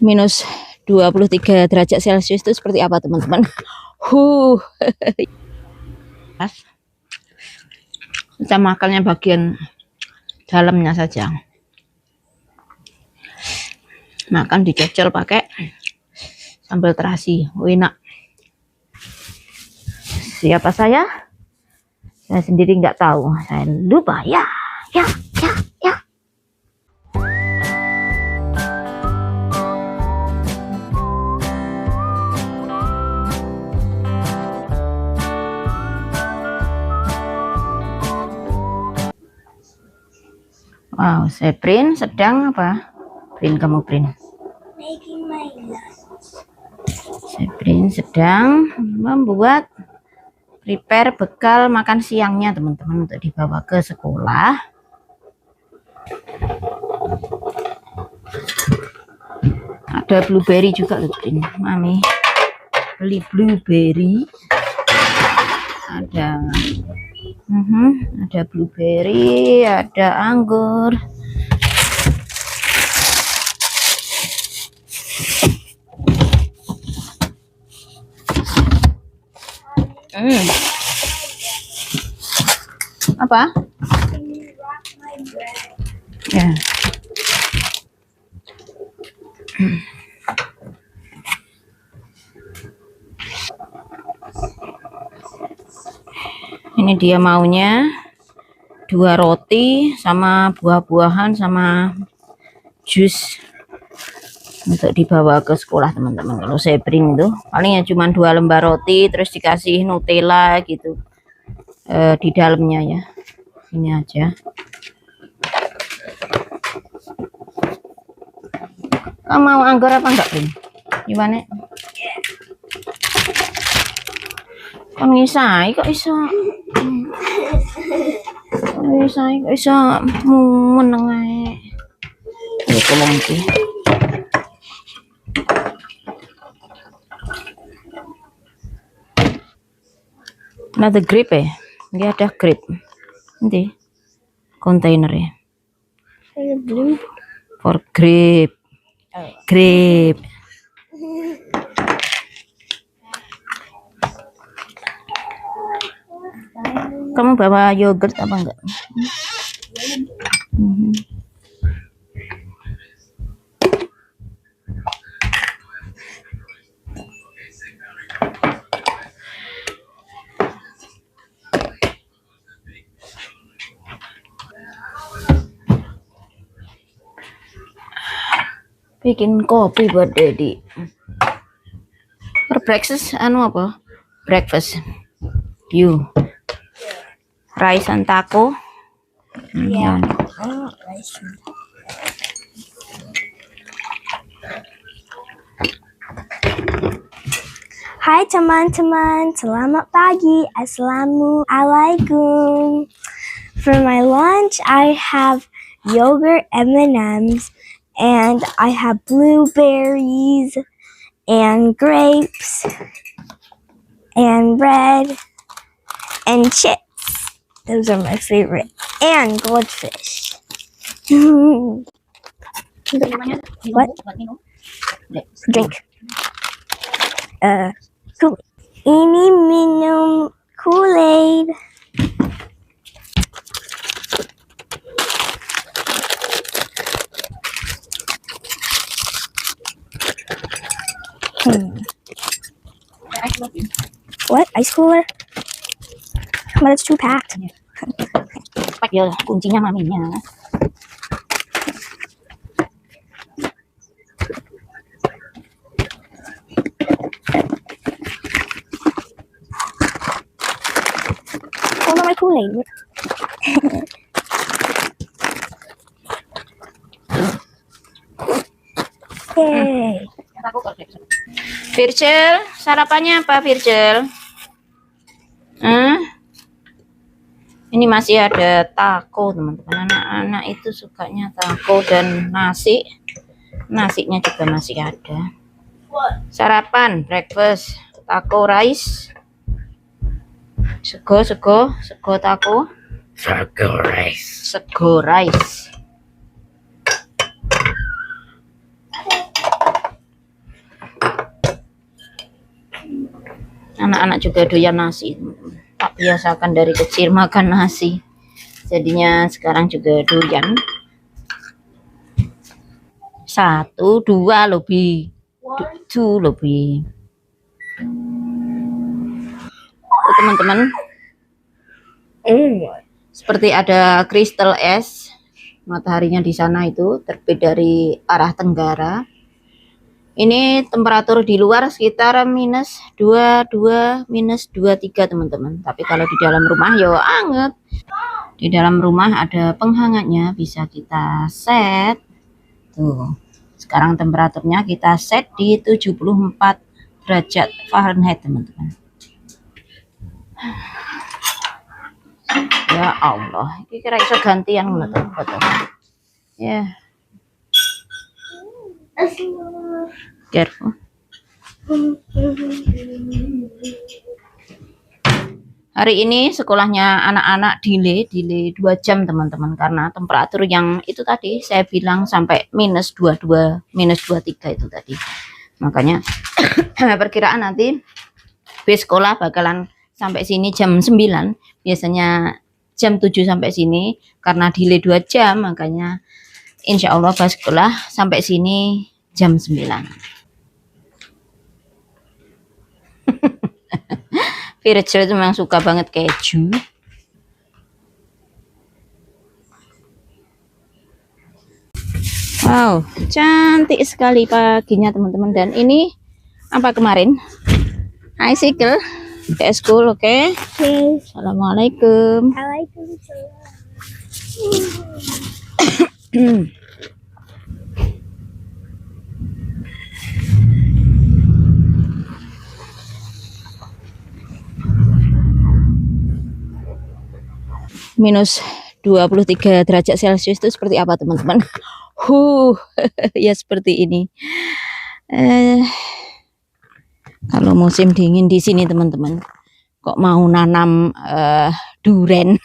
minus 23 derajat Celcius itu seperti apa teman-teman? Kita makannya bagian dalamnya saja. Makan dicocol pakai sambal terasi, enak. Siapa saya? Saya sendiri nggak tahu. Saya lupa ya. Wow, saya print sedang apa? Print kamu print. Making my lunch. Saya print sedang membuat prepare bekal makan siangnya teman-teman untuk dibawa ke sekolah. Ada blueberry juga loh, print. Mami beli blueberry. Ada blueberry, ada anggur. Apa? Ya. Ini dia maunya 2 roti sama buah-buahan sama jus untuk dibawa ke sekolah teman-teman. Kalau saya print itu palingnya cuma 2 lembar roti terus dikasih Nutella gitu di dalamnya ya. Ini aja. Kamu mau anggur apa enggak, Print? Gimana? Kon ngisai kok iso meneng ae. Iku lagi. Ada grip ya? Dia ada grip. Nanti kontainernya. Blue. For grip. Grip. Kamu bawa yogurt apa enggak? Bikin kopi buat Dedi. For breakfast anu apa? Breakfast. You. Rice and taco. Yeah. I want rice. Hai teman-teman, selamat pagi. Assalamualaikum. For my lunch, I have yogurt M&Ms, and I have blueberries and grapes and bread and chips. Those are my favorite. And goldfish. What? Drink. Kool-Aid. Ini minum Kool-Aid. What? Ice cooler? But it's too packed. Pak ya kuncinya maminya. Oh, no, my Kool-Aid. Yay. Virgil, sarapannya apa Virgil? Ini masih ada taco teman-teman. Anak-anak itu sukanya taco dan nasi. Nasinya juga masih ada. Sarapan, breakfast, taco rice. Sego taco. Sego rice. Sego rice. Anak-anak juga doyan nasi. Tak biasakan dari kecil makan nasi. Jadinya sekarang juga doyan. 1, 2 lebih. 2 lebih. Tuh, teman-teman. Seperti ada kristal es. Mataharinya di sana itu terbit dari arah tenggara. Ini temperatur di luar sekitar -22, -23 teman-teman. Tapi kalau di dalam rumah ya anget. Di dalam rumah ada penghangatnya, bisa kita set. Tuh. Sekarang temperaturnya kita set di 74 derajat Fahrenheit teman-teman. Ya Allah, ini kira iso gantian ngono to, ya. Careful. Hari ini sekolahnya anak-anak delay 2 jam teman-teman, karena temperatur yang itu tadi saya bilang sampai -22, -23 itu tadi. Makanya perkiraan nanti bis sekolah bakalan sampai sini jam 9, biasanya jam 7 sampai sini, karena delay 2 jam makanya insya Allah bus sekolah sampai sini jam 9. Virgil itu memang suka banget keju. Wow, cantik sekali paginya teman-teman. Dan ini apa kemarin? Icicle ke school, oke? Okay? Okay. Assalamualaikum. Waalaikumsalam. -23 derajat Celcius itu seperti apa teman-teman? Ya seperti ini. Kalau musim dingin di sini teman-teman, kok mau nanam duren?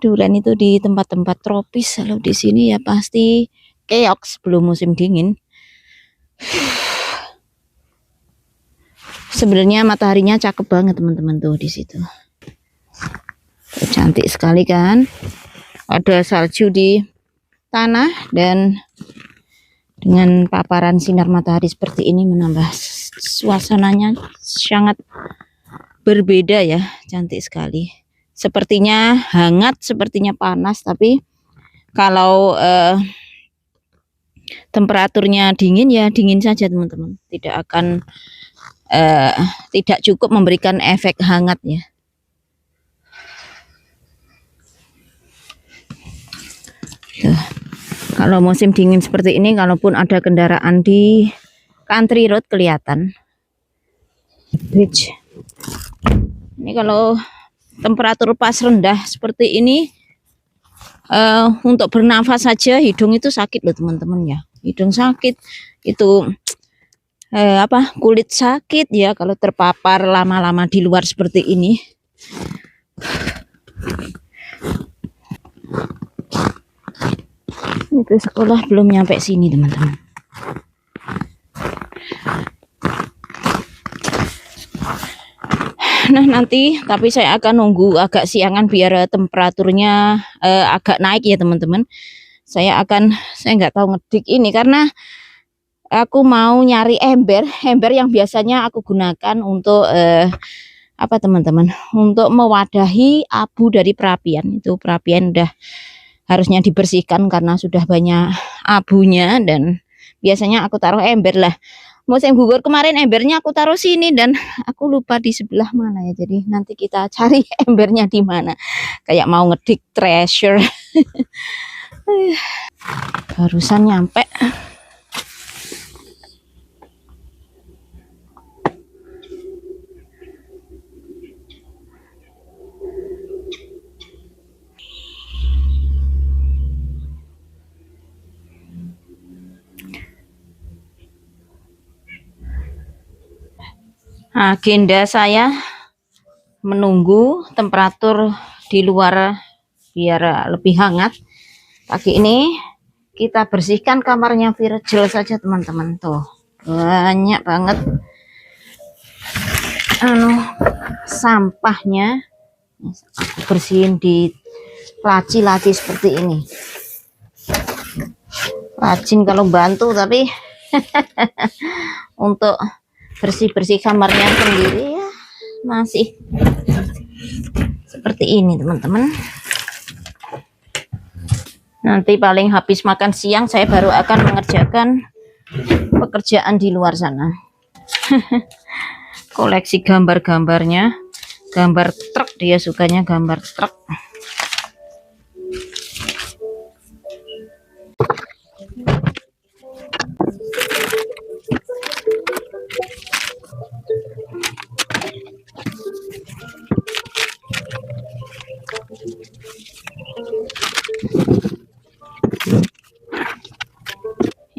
Duren itu di tempat-tempat tropis. Kalau di sini ya pasti keok sebelum musim dingin. Sebenarnya mataharinya cakep banget teman-teman tuh di situ. Cantik sekali kan? Ada salju di tanah dan dengan paparan sinar matahari seperti ini menambah suasananya sangat berbeda ya, cantik sekali. Sepertinya hangat, sepertinya panas, tapi kalau temperaturnya dingin ya dingin saja teman-teman. Tidak cukup memberikan efek hangat ya. Tuh. Kalau musim dingin seperti ini, kalaupun ada kendaraan di country road kelihatan. Bridge. Ini kalau temperatur pas rendah seperti ini, untuk bernafas saja hidung itu sakit loh teman-teman ya. Hidung sakit, itu kulit sakit ya kalau terpapar lama-lama di luar seperti ini. Itu sekolah belum nyampe sini teman-teman. Nah nanti, tapi saya akan nunggu agak siangan biar temperaturnya agak naik ya teman-teman. Saya nggak tahu ngedik ini karena aku mau nyari ember yang biasanya aku gunakan untuk teman-teman, untuk mewadahi abu dari perapian. Itu perapian udah harusnya dibersihkan karena sudah banyak abunya, dan biasanya aku taruh ember lah. Musim gugur kemarin embernya aku taruh sini dan aku lupa di sebelah mana ya. Jadi nanti kita cari embernya di mana. Kayak mau ngedik treasure. Barusan nyampe. Agenda saya menunggu temperatur di luar biar lebih hangat. Pagi ini kita bersihkan kamarnya Virgil saja teman-teman. Tuh banyak banget sampahnya aku bersihin di laci-laci seperti ini. Rajin kalau bantu, tapi untuk bersih-bersih kamarnya sendiri ya masih seperti ini teman-teman. Nanti paling habis makan siang saya baru akan mengerjakan pekerjaan di luar sana. Koleksi gambar-gambarnya, gambar truk, dia sukanya gambar truk.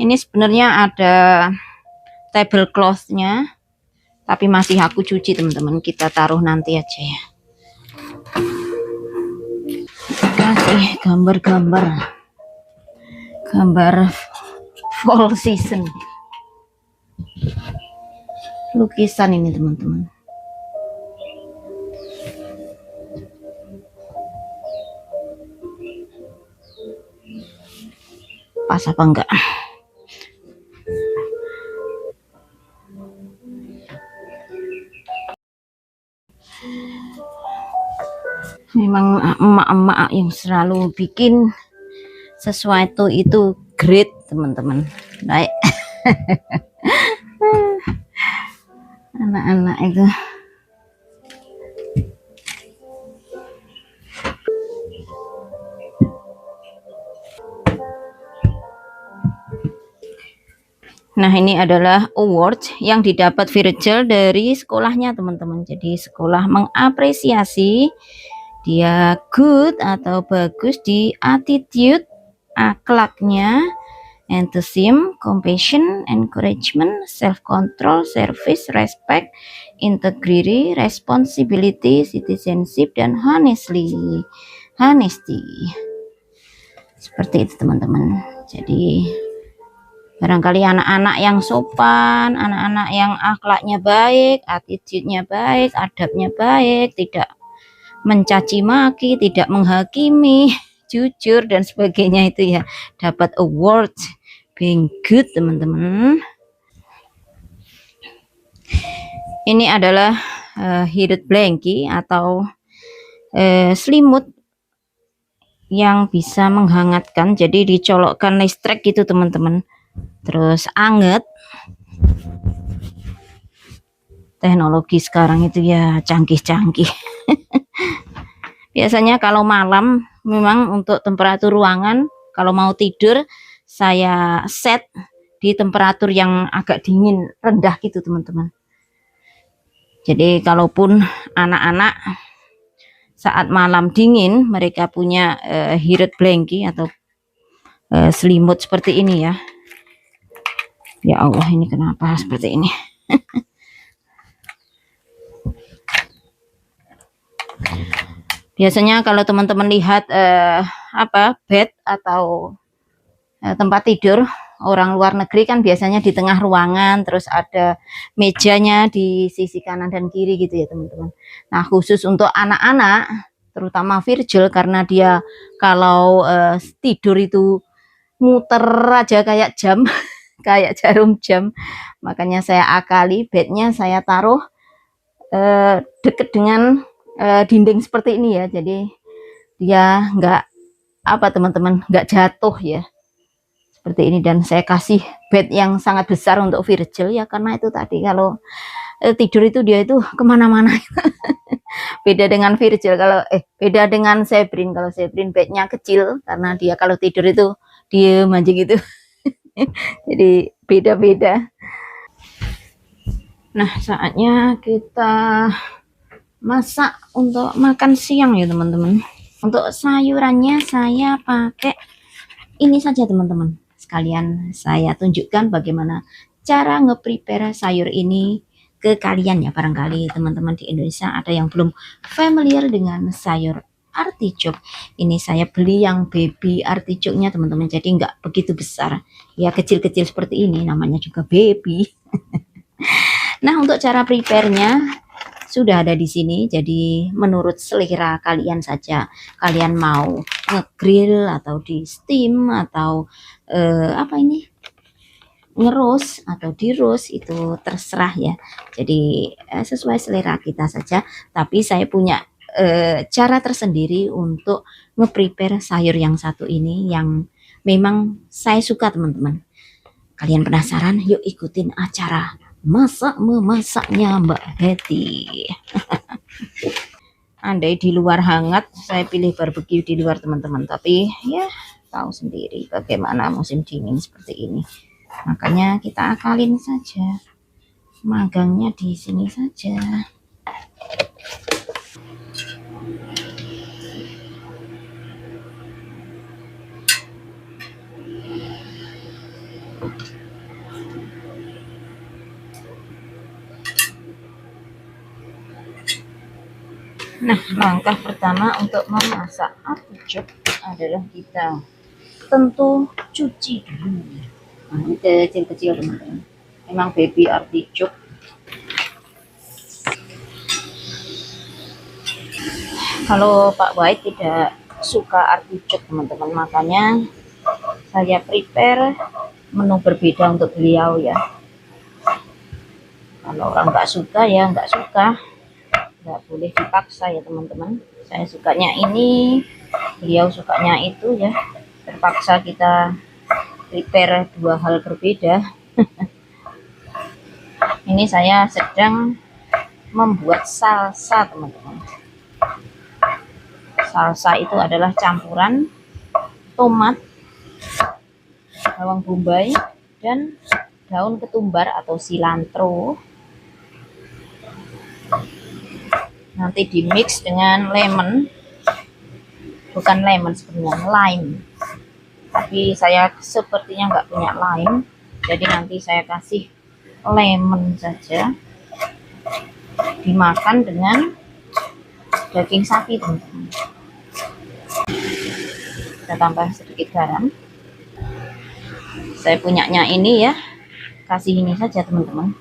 Ini sebenarnya ada tablecloth-nya, tapi masih aku cuci teman-teman. Kita taruh nanti aja ya. Kasih gambar-gambar, gambar fall season, lukisan ini teman-teman. Pas apa enggak? Memang emak-emak yang selalu bikin sesuatu itu great teman-teman. Baik. Anak-anak itu nah, ini adalah award yang didapat Virgil dari sekolahnya teman-teman. Jadi sekolah mengapresiasi dia good atau bagus di attitude, akhlaknya, enthusiasm, compassion, encouragement, self-control, service, respect, integrity, responsibility, citizenship, dan honesty. Seperti itu teman-teman. Jadi barangkali anak-anak yang sopan, anak-anak yang akhlaknya baik, attitude-nya baik, adabnya baik, tidak mencaci maki, tidak menghakimi, jujur dan sebagainya, itu ya dapat award being good teman-teman. Ini adalah heated blanket atau selimut yang bisa menghangatkan. Jadi dicolokkan listrik gitu teman-teman, terus anget. Teknologi sekarang itu ya canggih-canggih. Biasanya kalau malam memang untuk temperatur ruangan, kalau mau tidur saya set di temperatur yang agak dingin rendah gitu teman-teman. Jadi kalaupun anak-anak saat malam dingin mereka punya heated blanket atau selimut seperti ini ya. Ya Allah, ini kenapa seperti ini? Biasanya kalau teman-teman lihat bed atau tempat tidur orang luar negeri kan biasanya di tengah ruangan, terus ada mejanya di sisi kanan dan kiri gitu ya teman-teman. Nah, khusus untuk anak-anak, terutama Virgil, karena dia kalau tidur itu muter aja kayak jam, kayak jarum jam, makanya saya akali bednya saya taruh deket dengan dinding seperti ini ya, jadi dia nggak teman-teman, nggak jatuh ya seperti ini. Dan saya kasih bed yang sangat besar untuk Virgil ya, karena itu tadi kalau tidur itu dia itu kemana-mana. Beda dengan Virgil, kalau beda dengan Sebrin. Kalau Sebrin bednya kecil karena dia kalau tidur itu diem aja gitu. Jadi beda-beda. Nah, saatnya kita masak untuk makan siang ya teman-teman. Untuk sayurannya saya pakai ini saja teman-teman. Sekalian saya tunjukkan bagaimana cara nge-prepare sayur ini ke kalian ya. Barangkali teman-teman di Indonesia ada yang belum familiar dengan sayur artichok. Ini saya beli yang baby artichoknya teman-teman, jadi nggak begitu besar ya, kecil-kecil seperti ini, namanya juga baby. Nah, untuk cara prepare-nya sudah ada di sini. Jadi menurut selera kalian saja, kalian mau ngegrill atau di steam atau apa ini, ngerus atau di roast, itu terserah ya. Jadi sesuai selera kita saja. Tapi saya punya cara tersendiri untuk nge-prepare sayur yang satu ini yang memang saya suka teman-teman. Kalian penasaran? Yuk ikutin acara masak memasaknya Mbak Hetty. Andai di luar hangat, saya pilih barbeque di luar teman-teman. Tapi ya tahu sendiri bagaimana musim dingin seperti ini. Makanya kita akalin saja. Magangnya di sini saja. Nah, langkah pertama untuk memasak artichok adalah kita tentu cuci dulu. Nah, ini kecil-kecil teman-teman. Memang baby artichok. Kalau Pak White tidak suka artichok teman-teman, makanya saya prepare menu berbeda untuk beliau ya. Kalau orang nggak suka ya nggak suka, nggak boleh dipaksa ya teman-teman. Saya sukanya ini, beliau sukanya itu ya, terpaksa kita prepare dua hal berbeda. Ini saya sedang membuat salsa teman-teman. Salsa itu adalah campuran tomat, bawang bombay, dan daun ketumbar atau cilantro. Nanti di mix dengan lemon, bukan lemon sebenarnya, lime. Tapi saya sepertinya nggak punya lime, jadi nanti saya kasih lemon saja. Dimakan dengan daging sapi teman-teman. Kita tambah sedikit garam. Saya punyanya ini ya, kasih ini saja teman-teman.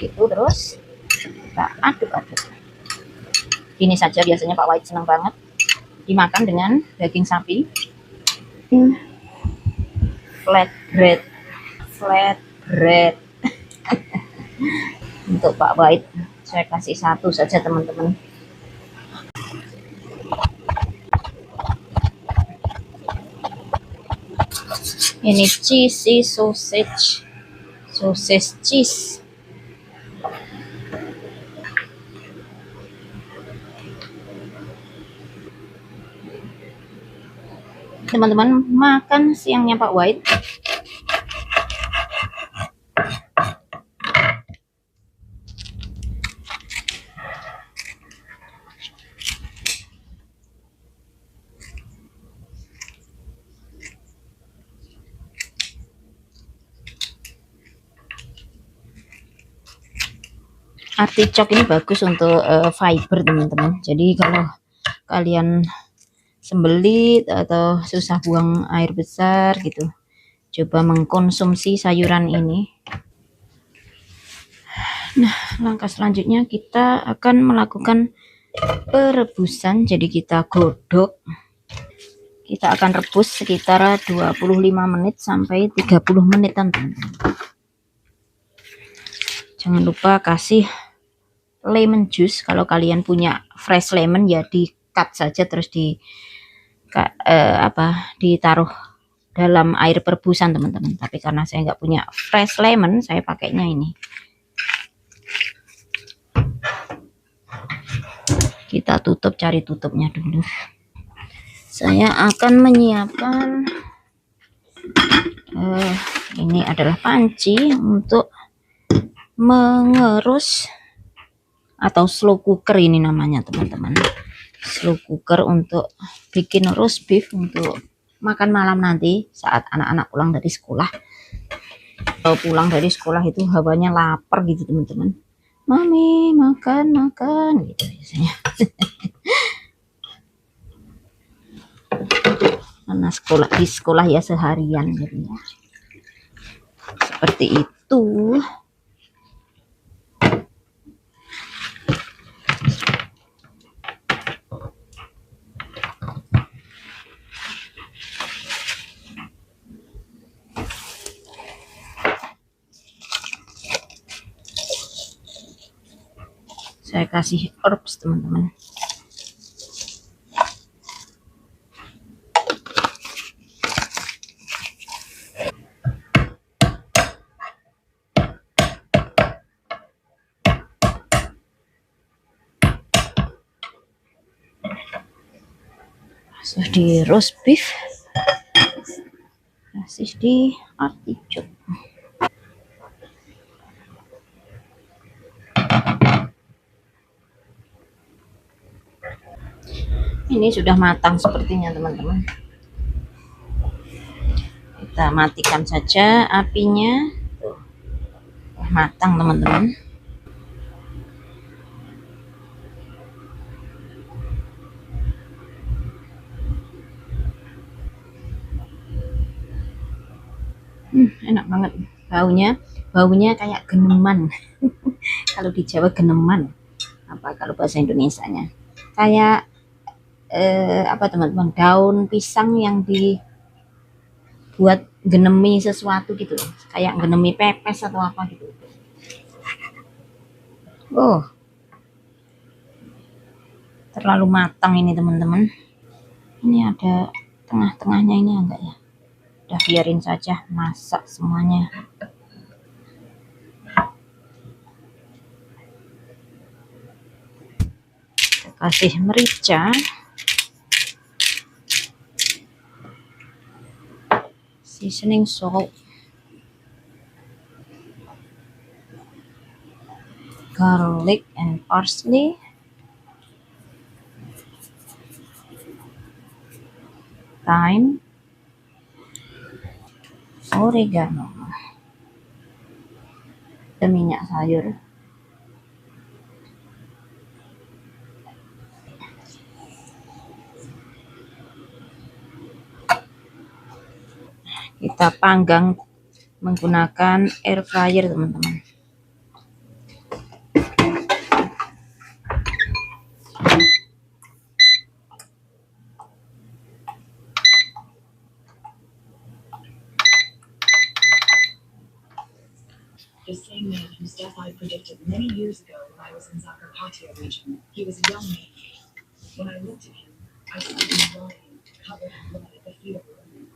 Itu terus kita aduk-aduk. Ini saja biasanya Pak White senang banget dimakan dengan daging sapi. Flatbread untuk Pak White saya kasih satu saja teman-teman. Ini cheesy sausage cheese. Teman-teman, makan siangnya Pak White. Artichok ini bagus untuk fiber teman-teman. Jadi kalau kalian sembelit atau susah buang air besar gitu, coba mengkonsumsi sayuran ini. Nah, langkah selanjutnya kita akan melakukan perebusan. Jadi kita godok, kita akan rebus sekitar 25 menit sampai 30 menitan teman-teman. Jangan lupa kasih lemon juice. Kalau kalian punya fresh lemon ya di cut saja terus ditaruh dalam air perebusan teman-teman. Tapi karena saya nggak punya fresh lemon, saya pakainya ini. Kita tutup, cari tutupnya dulu. Saya akan menyiapkan ini adalah panci untuk mengerus atau slow cooker ini namanya teman-teman. Slow cooker untuk bikin roast beef untuk makan malam nanti saat anak-anak pulang dari sekolah. Kalau pulang dari sekolah itu hawanya lapar gitu teman-teman. Mami makan gitu biasanya. Karena di sekolah ya seharian jadinya seperti itu. Saya kasih herbs teman-teman. Masih di roast beef, masih di artichok. Ini sudah matang sepertinya teman-teman. Kita matikan saja apinya. Matang teman-teman. Enak banget baunya kayak geneman. Kalau di Jawa geneman, apa kalau bahasa Indonesianya kayak apa teman-teman, daun pisang yang dibuat genemi sesuatu gitu loh, kayak genemi pepes atau apa gitu. Oh, terlalu matang ini teman-teman. Ini ada tengah-tengahnya ini enggak ya, udah biarin saja masak semuanya. Kita kasih merica, seasoning salt, garlic and parsley, thyme, oregano, dan minyak sayur. Kita panggang menggunakan air fryer teman-teman. The same man whose death I predicted many years ago when I was in Zakarpattia region. He was a young man. When I looked at him, I saw him lying, covered in blood at the feet of a woman.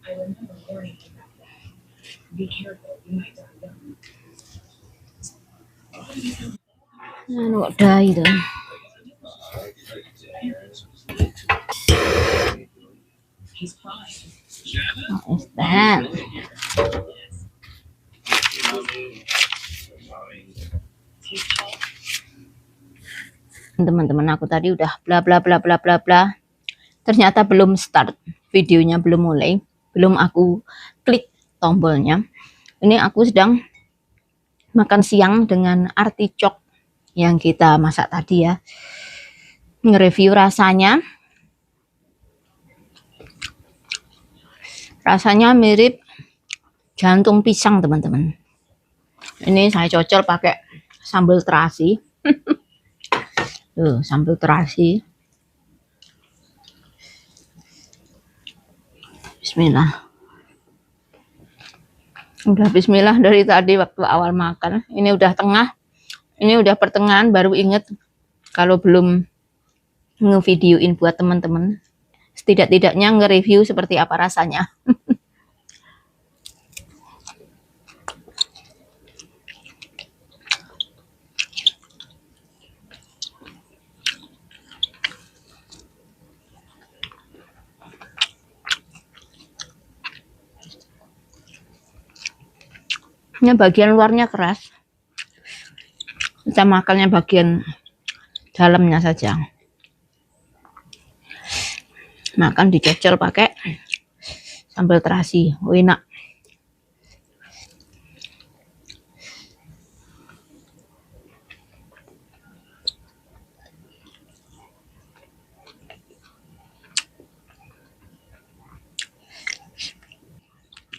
I remember warning him back then. Be careful, you might die young. Kok dai itu. He's crying. What is that? He's tall. Teman-teman, aku tadi udah bla bla bla bla bla bla. Ternyata belum start videonya, belum mulai, belum aku klik tombolnya. Ini aku sedang makan siang dengan artichok yang kita masak tadi ya. Nge-review rasanya. Rasanya mirip jantung pisang teman-teman. Ini saya cocol pakai sambal terasi. Tuh, sambal terasi. Bismillah. Udah bismillah dari tadi waktu awal makan. Ini udah tengah. Ini udah pertengahan baru inget kalau belum ngevideoin buat teman-teman. Setidak-tidaknya nge-review seperti apa rasanya. Ini bagian luarnya keras. Kita makannya bagian dalamnya saja. Makan dicocol pakai sambal terasi. Enak.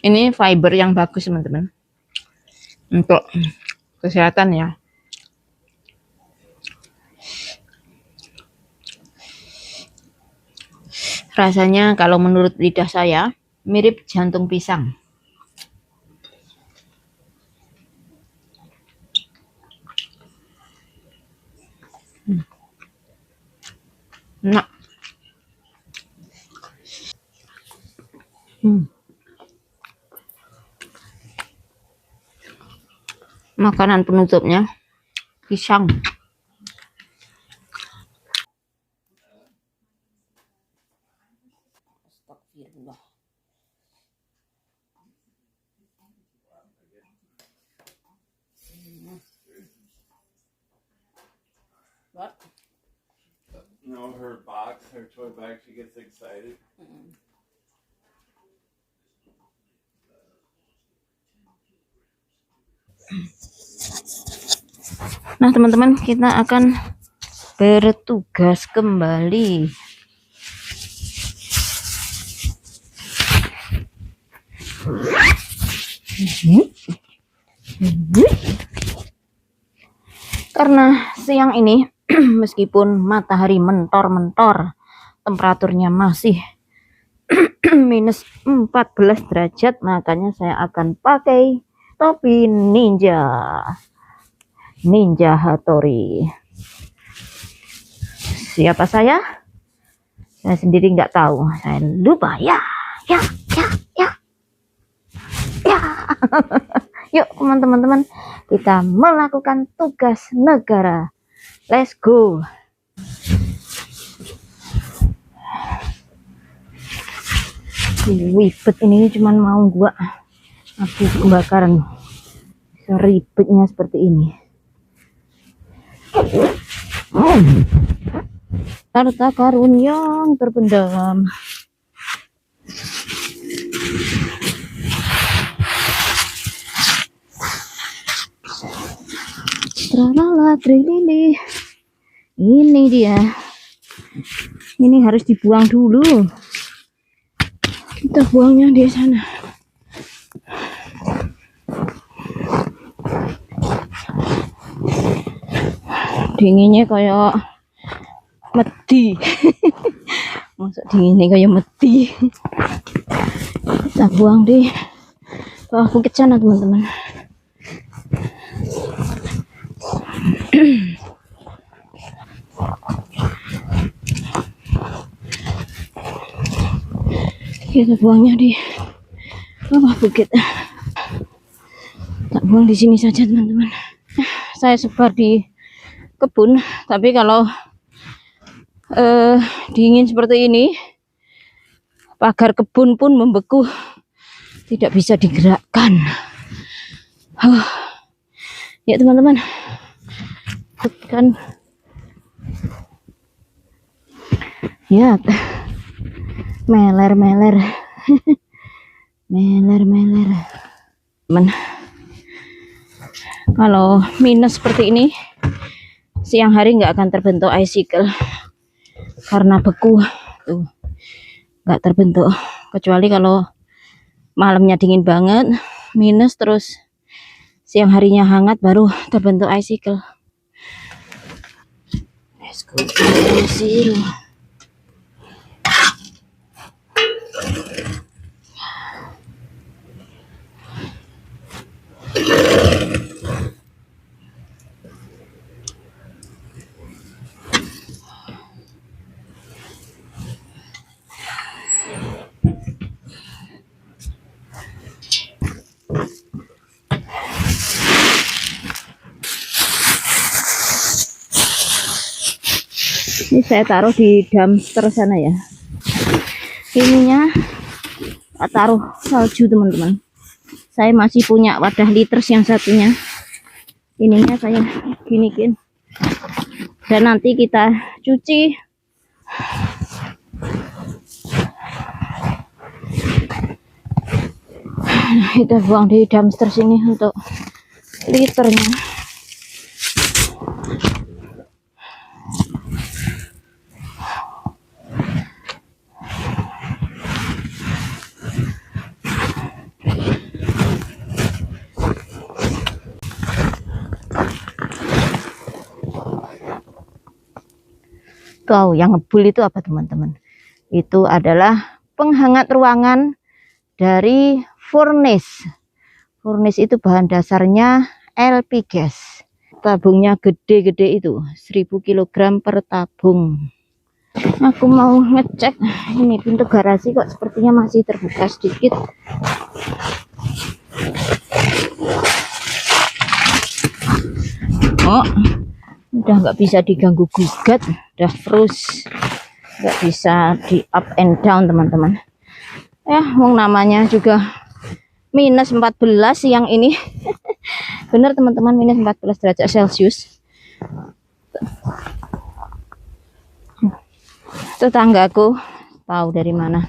Ini fiber yang bagus teman-teman untuk kesehatan ya. Rasanya kalau menurut lidah saya mirip jantung pisang. Nah. Makanan penutupnya pisang. What? No, her box, her toy bag, she gets excited. Nah teman-teman, kita akan bertugas kembali. Karena siang ini meskipun matahari mentor-mentor, temperaturnya masih minus 14 derajat, makanya saya akan pakai topi ninja Hattori. Siapa saya? Saya sendiri nggak tahu, saya lupa ya. Yuk teman-teman, kita melakukan tugas negara. Let's go. Ribet ini cuman mau gua api kebakaran. Ribetnya seperti ini. Harta karun yang terpendam. Tralala trilili. Ini dia. Ini harus dibuang dulu. Kita buangnya di sana. Dinginnya kayak meti. Maksud dinginnya kayak meti. Kita buang di bawah bukit sana teman-teman. Kita buangnya di bawah bukit. Tak buang di sini saja teman-teman. Saya sebar di kebun, tapi kalau dingin seperti ini, pagar kebun pun membeku, tidak bisa digerakkan. Ya teman-teman, kan ya meler meler. Kalau minus seperti ini, siang hari nggak akan terbentuk icicle karena beku tuh, nggak terbentuk. Kecuali kalau malamnya dingin banget, minus, terus siang harinya hangat, baru terbentuk icicle. Let's go to zero. Ini saya taruh di dumpster sana ya. Ininya saya taruh salju teman-teman. Saya masih punya wadah liters yang satunya. Ininya saya ginikin. Dan nanti kita cuci. Kita buang di dumpster sini untuk liternya. Tahu yang ngebul itu apa teman-teman? Itu adalah penghangat ruangan dari furnace. Furnace itu bahan dasarnya LP gas. Tabungnya gede-gede itu 1000 kg per tabung. Aku mau ngecek ini pintu garasi kok sepertinya masih terbuka sedikit. Oh, udah nggak bisa diganggu gugat, udah terus nggak bisa di up and down teman-teman. Ya, wong namanya juga minus 14 siang ini. Bener teman-teman, minus 14 derajat Celcius. Tetanggaku tahu dari mana.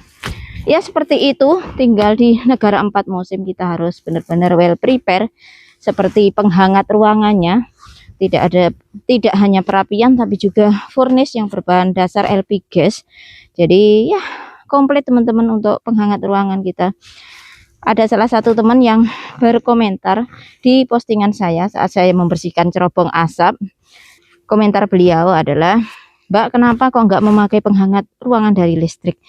Ya seperti itu, tinggal di negara 4 musim kita harus benar-benar well prepare. Seperti penghangat ruangannya, tidak hanya perapian tapi juga furnace yang berbahan dasar LP gas. Jadi ya komplit teman-teman untuk penghangat ruangan kita. Ada salah satu teman yang berkomentar di postingan saya saat saya membersihkan cerobong asap. Komentar beliau adalah, Mbak, kenapa kok nggak memakai penghangat ruangan dari listrik?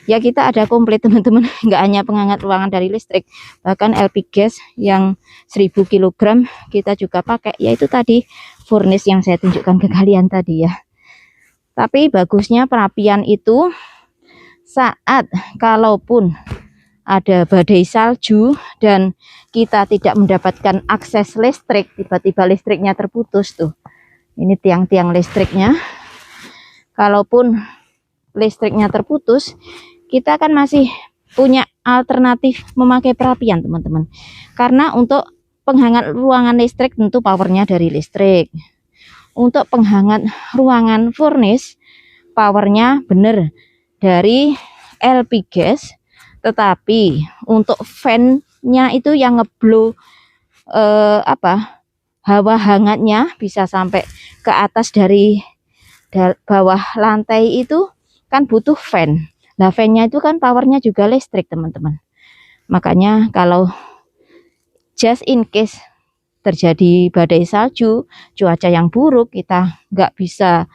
Ya kita ada komplit teman-teman, nggak hanya penghangat ruangan dari listrik, bahkan LP gas yang 1000 kg kita juga pakai, yaitu tadi furnace yang saya tunjukkan ke kalian tadi ya. Tapi bagusnya perapian itu saat kalaupun ada badai salju dan kita tidak mendapatkan akses listrik, tiba-tiba listriknya terputus tuh. Ini tiang-tiang listriknya. Kalaupun listriknya terputus, kita kan masih punya alternatif memakai perapian teman-teman. Karena untuk penghangat ruangan listrik tentu powernya dari listrik. Untuk penghangat ruangan furnace, powernya bener dari LP gas. Tetapi untuk fan-nya itu yang ngeblow hawa hangatnya bisa sampai ke atas dari bawah lantai itu kan butuh fan. Nah fan-nya itu kan powernya juga listrik teman-teman. Makanya kalau just in case terjadi badai salju, cuaca yang buruk, kita nggak bisa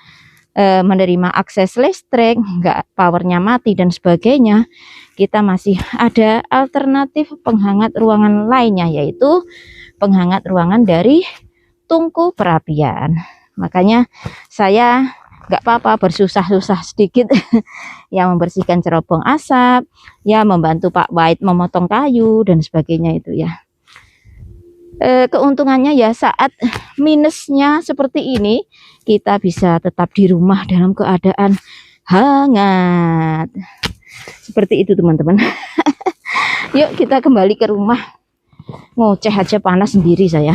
menerima akses listrik, nggak powernya mati dan sebagainya, kita masih ada alternatif penghangat ruangan lainnya, yaitu penghangat ruangan dari tungku perapian. Makanya saya nggak apa-apa bersusah-susah sedikit ya membersihkan cerobong asap, ya membantu Pak White memotong kayu dan sebagainya itu ya. Keuntungannya ya saat minusnya seperti ini, kita bisa tetap di rumah dalam keadaan hangat. Seperti itu teman-teman. Yuk kita kembali ke rumah. Ngoceh aja panas sendiri saya.